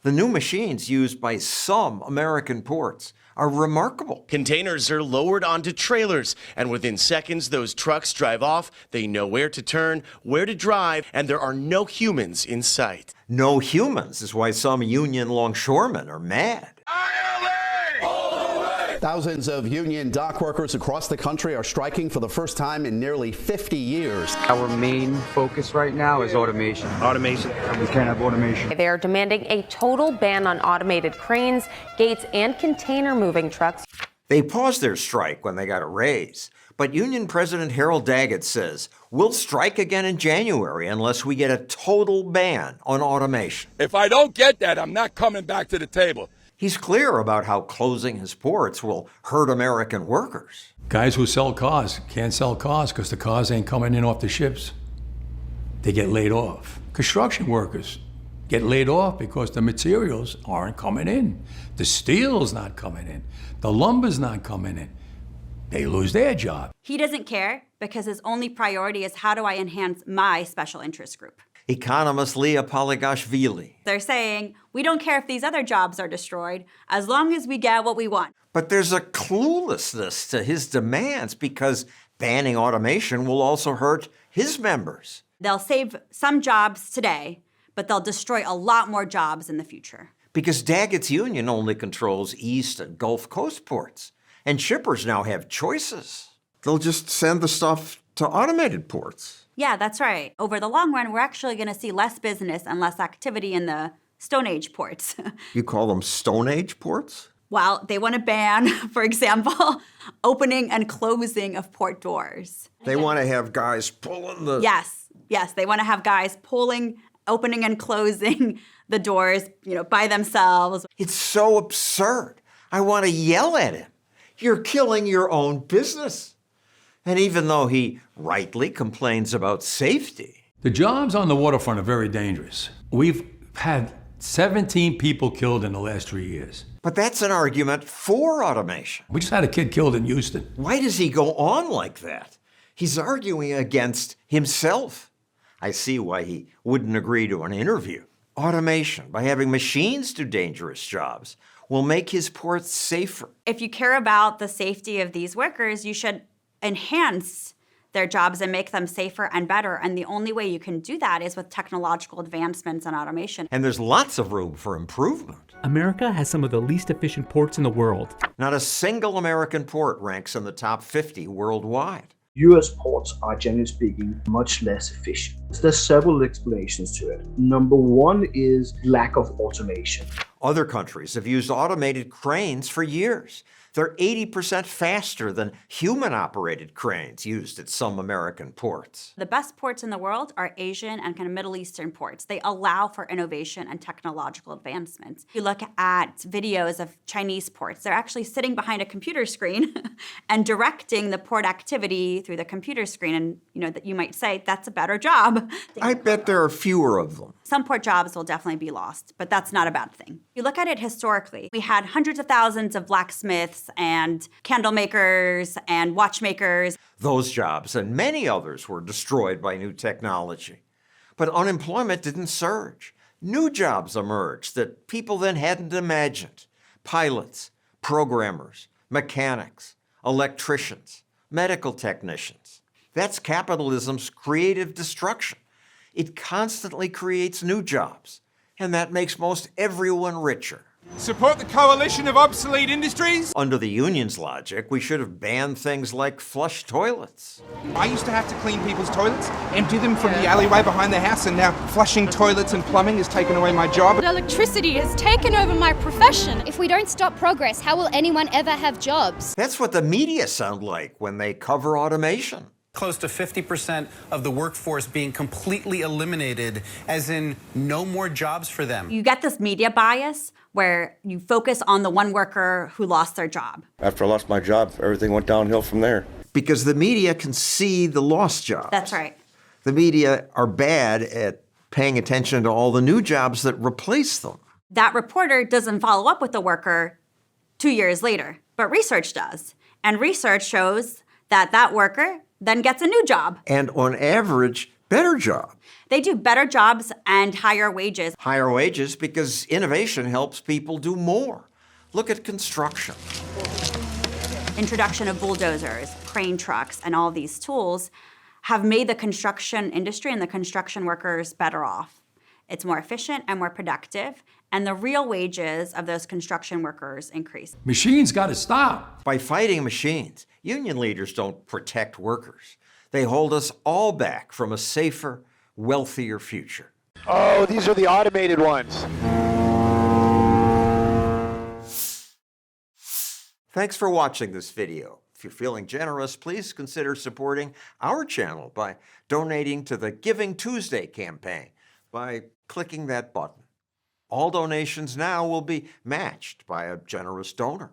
The new machines used by some American ports are remarkable. Containers are lowered onto trailers, and within seconds, those trucks drive off. They know where to turn, where to drive, and there are no humans in sight. No humans is why some union longshoremen are mad. Thousands of union dock workers across the country are striking for the first time in nearly 50 years. Our main focus right now is automation. Automation. We can't have automation. They are demanding a total ban on automated cranes, gates, and container moving trucks. They paused their strike when they got a raise. But Union President Harold Daggett says, we'll strike again in January unless we get a total ban on automation. If I don't get that, I'm not coming back to the table. He's clear about how closing his ports will hurt American workers. Guys who sell cars can't sell cars because the cars ain't coming in off the ships. They get laid off. Construction workers get laid off because the materials aren't coming in. The steel's not coming in. The lumber's not coming in. They lose their job. He doesn't care because his only priority is how do I enhance my special interest group. Economist Liya Palagashvili. They're saying, we don't care if these other jobs are destroyed, as long as we get what we want. But there's a cluelessness to his demands because banning automation will also hurt his members. They'll save some jobs today, but they'll destroy a lot more jobs in the future. Because Daggett's union only controls East and Gulf Coast ports, and shippers now have choices. They'll just send the stuff to automated ports. Yeah, that's right. Over the long run, we're actually going to see less business and less activity in the Stone Age ports. You call them Stone Age ports? Well, they want to ban, for example, opening and closing of port doors. They want to have guys pulling the... Yes, they want to have guys opening and closing the doors, by themselves. It's so absurd. I want to yell at him. You're killing your own business. And even though he rightly complains about safety. The jobs on the waterfront are very dangerous. We've had 17 people killed in the last 3 years. But that's an argument for automation. We just had a kid killed in Houston. Why does he go on like that? He's arguing against himself. I see why he wouldn't agree to an interview. Automation, by having machines do dangerous jobs, will make his ports safer. If you care about the safety of these workers, you should enhance their jobs and make them safer and better. And the only way you can do that is with technological advancements and automation. And there's lots of room for improvement. America has some of the least efficient ports in the world. Not a single American port ranks in the top 50 worldwide. US ports are, generally speaking, much less efficient. There's several explanations to it. Number one is lack of automation. Other countries have used automated cranes for years. They're 80% faster than human-operated cranes used at some American ports. The best ports in the world are Asian and kind of Middle Eastern ports. They allow for innovation and technological advancements. You look at videos of Chinese ports, they're actually sitting behind a computer screen and directing the port activity through the computer screen. And that you might say, that's a better job. I bet there are fewer of them. Some port jobs will definitely be lost, but that's not a bad thing. You look at it historically, we had hundreds of thousands of blacksmiths and candle makers and watchmakers. Those jobs and many others were destroyed by new technology. But unemployment didn't surge. New jobs emerged that people then hadn't imagined. Pilots, programmers, mechanics, electricians, medical technicians. That's capitalism's creative destruction. It constantly creates new jobs, and that makes most everyone richer. Support the coalition of obsolete industries? Under the union's logic, we should have banned things like flush toilets. I used to have to clean people's toilets, empty them from the alleyway behind their house, and now flushing toilets and plumbing has taken away my job. Electricity has taken over my profession. If we don't stop progress, how will anyone ever have jobs? That's what the media sound like when they cover automation. Close to 50% of the workforce being completely eliminated, as in no more jobs for them. You get this media bias where you focus on the one worker who lost their job. After I lost my job, everything went downhill from there. Because the media can see the lost jobs. That's right. The media are bad at paying attention to all the new jobs that replace them. That reporter doesn't follow up with the worker 2 years later, but research does. And research shows that that worker then gets a new job. And on average, Better job. They do better jobs and higher wages. Higher wages because innovation helps people do more. Look at construction. Introduction of bulldozers, crane trucks, and all these tools have made the construction industry and the construction workers better off. It's more efficient and more productive, and the real wages of those construction workers increase. Machines got to stop. By fighting machines, union leaders don't protect workers. They hold us all back from a safer, wealthier future. Oh, these are the automated ones. Thanks for watching this video. If you're feeling generous, please consider supporting our channel by donating to the Giving Tuesday campaign by clicking that button. All donations now will be matched by a generous donor.